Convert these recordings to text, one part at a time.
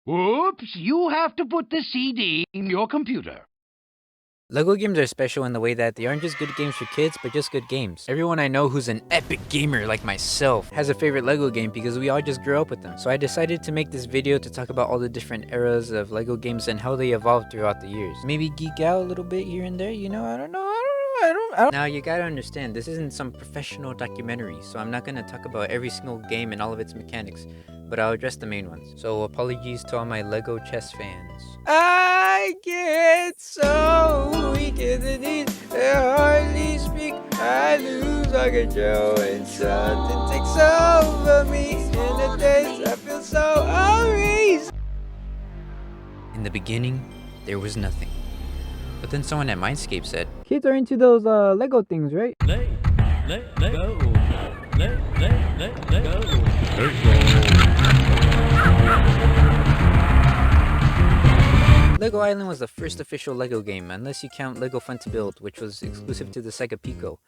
Oops, you have to put the CD in your computer. LEGO games are special in the way that they aren't just good games for kids, but just good games. Everyone I know who's an epic gamer like myself has a favorite LEGO game because we all just grew up with them. So I decided to make this video to talk about all the different eras of LEGO games and how they evolved throughout the years. Maybe geek out a little bit here and there, you know, I don't know. Now you gotta understand, this isn't some professional documentary, so I'm not gonna talk about every single game and all of its mechanics, but I'll address the main ones. So apologies to all my LEGO chess fans. I get so weak in the knees, I hardly speak, I lose all control, and something takes over me. In the days I feel so unreasonable. In the beginning, there was nothing. But then someone at Mindscape said, kids are into those Lego things, right? Let go. Let go. Lego Island was the first official Lego game, unless you count Lego Fun to Build, which was exclusive to the Sega Pico,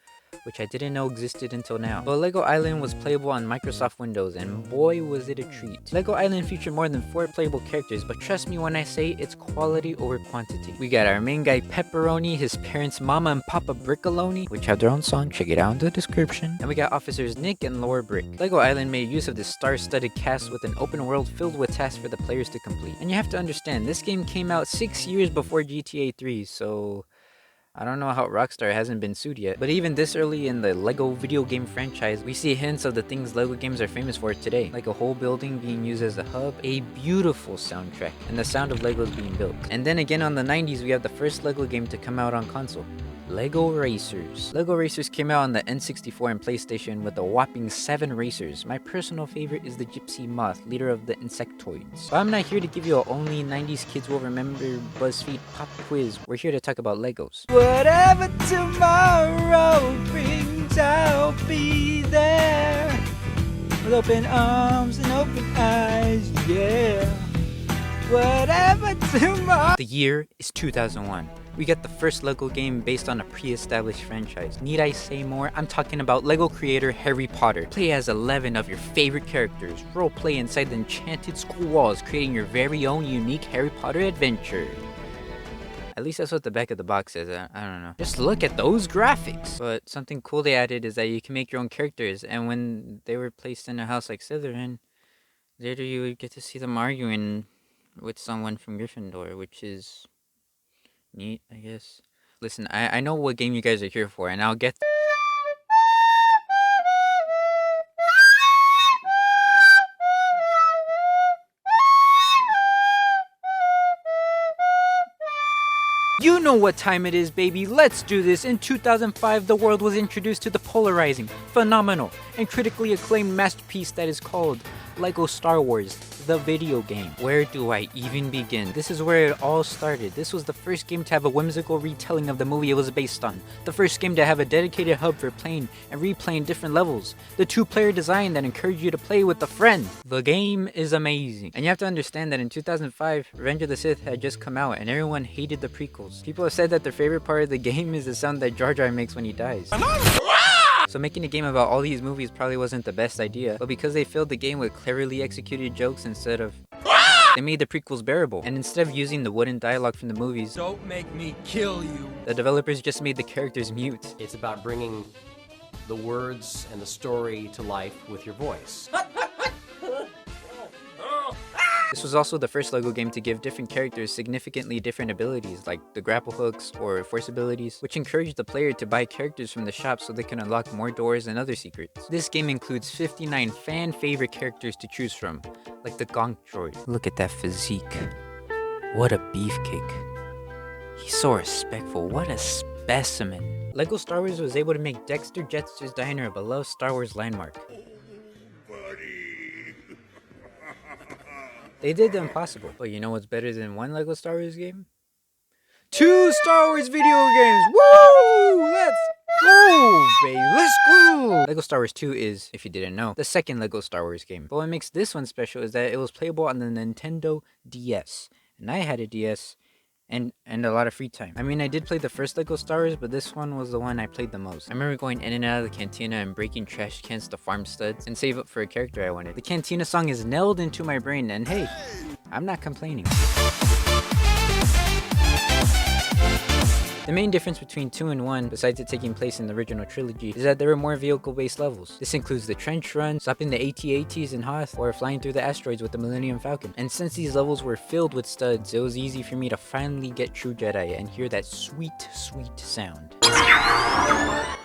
which I didn't know existed until now. But Lego Island was playable on Microsoft Windows, and boy was it a treat. Lego Island featured more than 4 playable characters, but trust me when I say it's quality over quantity. We got our main guy Pepperoni, his parents Mama and Papa Brickoloni, which have their own song, check it out in the description. And we got officers Nick and Laura Brick. Lego Island made use of this star-studded cast with an open world filled with tasks for the players to complete. And you have to understand, this game came out 6 years before GTA 3, so I don't know how Rockstar hasn't been sued yet, but even this early in the LEGO video game franchise, we see hints of the things LEGO games are famous for today, like a whole building being used as a hub, a beautiful soundtrack, and the sound of Legos being built. And then again on the 90s, we have the first LEGO game to come out on console. LEGO Racers. LEGO Racers came out on the N64 and PlayStation with a whopping 7 racers. My personal favorite is the Gypsy Moth, leader of the Insectoids. But I'm not here to give you a only 90s kids will remember BuzzFeed pop quiz. We're here to talk about Legos. Whatever tomorrow brings, I'll be there. With open arms and open eyes, yeah. Whatever tomorrow. The year is 2001. We get the first LEGO game based on a pre-established franchise. Need I say more? I'm talking about LEGO creator Harry Potter. Play as 11 of your favorite characters. Roleplay inside the enchanted school walls, creating your very own unique Harry Potter adventure. At least that's what the back of the box says. I don't know. Just look at those graphics. But something cool they added is that you can make your own characters. And when they were placed in a house like Slytherin, later you would get to see them arguing with someone from Gryffindor, which is neat, I guess. Listen, I know what game you guys are here for, and I'll get... You know what time it is, baby. Let's do this. In 2005, the world was introduced to the polarizing, phenomenal, and critically acclaimed masterpiece that is called LEGO Star Wars, the video game. Where do I even begin? This is where it all started. This was the first game to have a whimsical retelling of the movie it was based on. The first game to have a dedicated hub for playing and replaying different levels. The 2-player design that encouraged you to play with a friend. The game is amazing. And you have to understand that in 2005, Revenge of the Sith had just come out and everyone hated the prequels. People have said that their favorite part of the game is the sound that Jar Jar makes when he dies. So making a game about all these movies probably wasn't the best idea, but because they filled the game with cleverly executed jokes instead of... they made the prequels bearable. And instead of using the wooden dialogue from the movies, Don't make me kill you. the developers just made the characters mute. It's about bringing the words and the story to life with your voice. This was also the first LEGO game to give different characters significantly different abilities, like the grapple hooks or force abilities, which encouraged the player to buy characters from the shop so they can unlock more doors and other secrets. This game includes 59 fan-favorite characters to choose from, like the Gonk Droid. Look at that physique. What a beefcake. He's so respectful. What a specimen. LEGO Star Wars was able to make Dexter Jettster's Diner a beloved Star Wars landmark. They did the impossible. But you know what's better than one LEGO Star Wars game? 2 Star Wars video games! Woo! Let's go, baby! Let's go! LEGO Star Wars 2 is, if you didn't know, the second LEGO Star Wars game. But what makes this one special is that it was playable on the Nintendo DS. And I had a DS, and a lot of free time. I mean, I did play the first Lego Star Wars, but this one was the one I played the most. I remember going in and out of the cantina and breaking trash cans to farm studs and save up for a character I wanted. The cantina song is nailed into my brain, and hey, I'm not complaining. The main difference between 2 and 1, besides it taking place in the original trilogy, is that there were more vehicle-based levels. This includes the trench run, stopping the AT-ATs in Hoth, or flying through the asteroids with the Millennium Falcon. And since these levels were filled with studs, it was easy for me to finally get True Jedi and hear that sweet, sweet sound.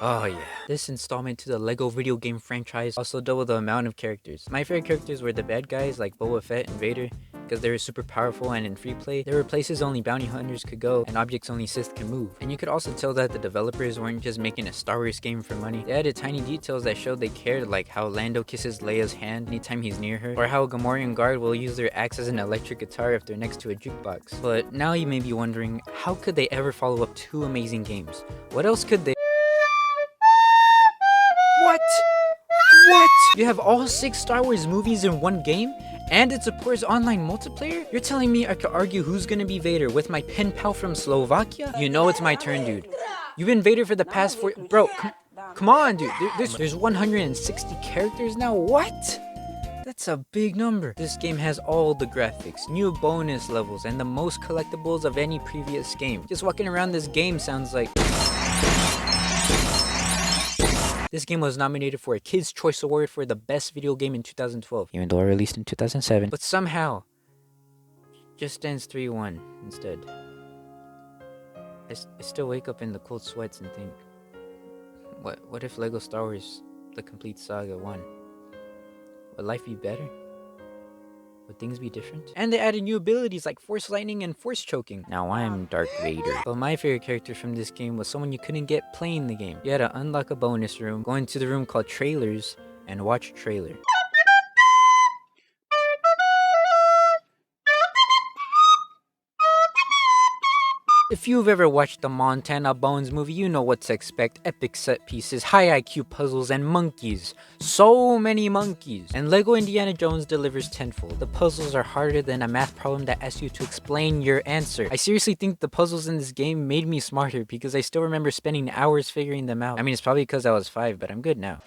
Oh yeah. This installment to the LEGO video game franchise also doubled the amount of characters. My favorite characters were the bad guys like Boba Fett and Vader, because they were super powerful, and in free play, there were places only bounty hunters could go and objects only Sith can move. And you could also tell that the developers weren't just making a Star Wars game for money. They added tiny details that showed they cared, like how Lando kisses Leia's hand anytime he's near her, or how a Gamorrean guard will use their axe as an electric guitar if they're next to a jukebox. But now you may be wondering, how could they ever follow up 2 amazing games? What else could they— What? You have all 6 Star Wars movies in one game? And it supports online multiplayer? You're telling me I could argue who's gonna be Vader with my pen pal from Slovakia? You know it's my turn, dude. You've been Vader for the past 4— Bro, come on, dude. There's 160 characters now? What? That's a big number. This game has all the graphics, new bonus levels, and the most collectibles of any previous game. Just walking around this game sounds like— This game was nominated for a Kids' Choice Award for the best video game in 2012, even though it released in 2007. But somehow, just ends 3-1 instead. I still wake up in the cold sweats and think, what if LEGO Star Wars: The Complete Saga won? Would life be better? Would things be different? And they added new abilities like Force Lightning and Force Choking. Now I'm Darth Vader. But my favorite character from this game was someone you couldn't get playing the game. You had to unlock a bonus room, go into the room called Trailers, and watch a trailer. If you've ever watched the Montana Bones movie, you know what to expect. Epic set pieces, high IQ puzzles, and monkeys. So many monkeys. And LEGO Indiana Jones delivers tenfold. The puzzles are harder than a math problem that asks you to explain your answer. I seriously think the puzzles in this game made me smarter, because I still remember spending hours figuring them out. I mean, it's probably because I was 5, but I'm good now.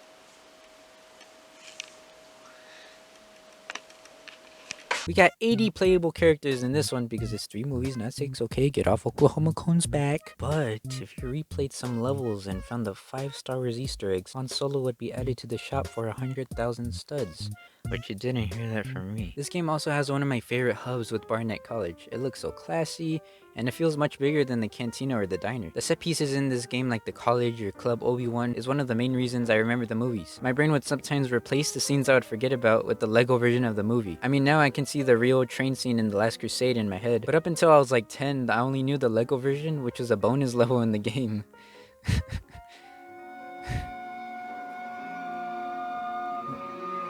We got 80 playable characters in this one because it's 3 movies, not 6, okay? Get off Oklahoma Cone's back. But if you replayed some levels and found the 5 Star Wars Easter eggs, Han Solo would be added to the shop for 100,000 studs. But you didn't hear that from me. This game also has one of my favorite hubs with Barnett College. It looks so classy, and it feels much bigger than the cantina or the diner. The set pieces in this game, like the college or club Obi-Wan, is one of the main reasons I remember the movies. My brain would sometimes replace the scenes I would forget about with the LEGO version of the movie. I mean, now I can see the real train scene in The Last Crusade in my head, but up until I was like 10, I only knew the LEGO version, which was a bonus level in the game.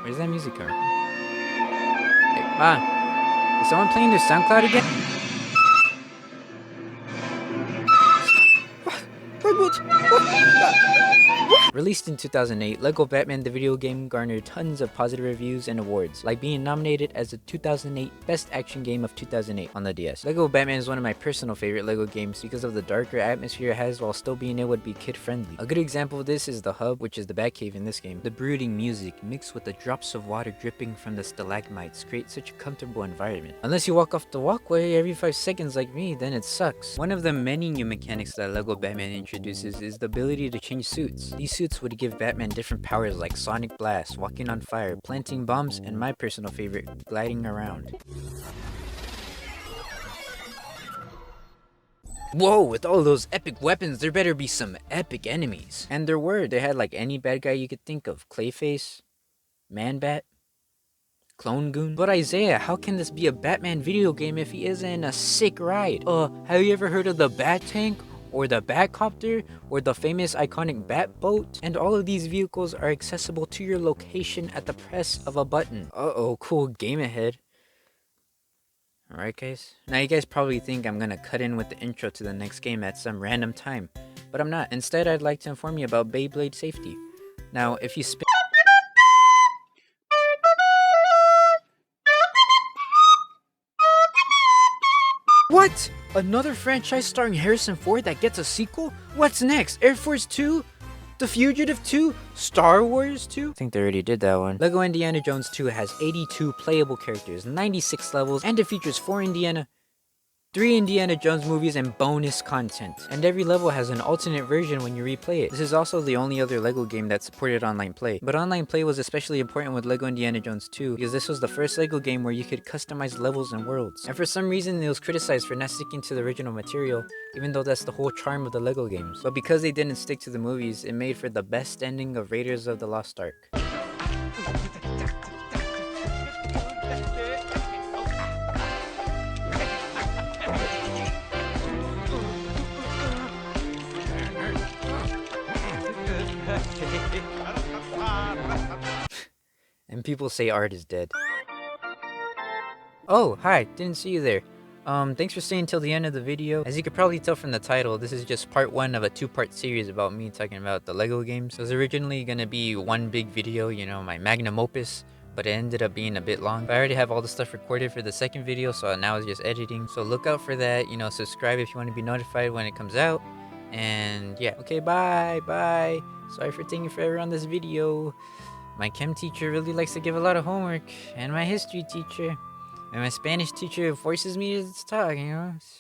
Where's that music coming from? Hey, Ma, is someone playing their SoundCloud again? Released in 2008, LEGO Batman the video game garnered tons of positive reviews and awards, like being nominated as the 2008 Best Action Game of 2008 on the DS. LEGO Batman is one of my personal favorite LEGO games because of the darker atmosphere it has while still being able to be kid-friendly. A good example of this is the hub, which is the Batcave in this game. The brooding music mixed with the drops of water dripping from the stalagmites create such a comfortable environment. Unless you walk off the walkway every 5 seconds like me, then it sucks. One of the many new mechanics that LEGO Batman introduces is the ability to change suits. These suits would give Batman different powers like Sonic Blast, walking on fire, planting bombs, and my personal favorite, gliding around. Whoa, with all those epic weapons, there better be some epic enemies. And there were. They had like any bad guy you could think of. Clayface, Man-Bat, Clone Goon. But Isaiah, how can this be a Batman video game if he isn't in a sick ride? Have you ever heard of the Bat Tank? Or the Batcopter, or the famous iconic Bat Boat? And all of these vehicles are accessible to your location at the press of a button. Uh-oh, cool game ahead. Alright guys, now you guys probably think I'm gonna cut in with the intro to the next game at some random time, but I'm not. Instead, I'd like to inform you about Beyblade safety. Now, if you spin What? Another franchise starring Harrison Ford that gets a sequel? What's next? Air Force 2? The Fugitive 2? Star Wars 2? I think they already did that one. LEGO Indiana Jones 2 has 82 playable characters, 96 levels, and it features 3 Indiana Jones movies and bonus content. And every level has an alternate version when you replay it. This is also the only other LEGO game that supported online play. But online play was especially important with LEGO Indiana Jones 2 because this was the first LEGO game where you could customize levels and worlds. And for some reason it was criticized for not sticking to the original material, even though that's the whole charm of the LEGO games. But because they didn't stick to the movies, it made for the best ending of Raiders of the Lost Ark. And people say art is dead. Oh, hi, didn't see you there. Thanks for staying till the end of the video. As you could probably tell from the title, this is just part 1 of a 2-part series about me talking about the LEGO games. It was originally gonna be one big video, you know, my magnum opus, but it ended up being a bit long. But I already have all the stuff recorded for the second video, so now it's just editing. So look out for that, you know, subscribe if you want to be notified when it comes out. And yeah, okay, bye. Sorry for taking forever on this video. My chem teacher really likes to give a lot of homework, and my history teacher, and my Spanish teacher forces me to talk, you know.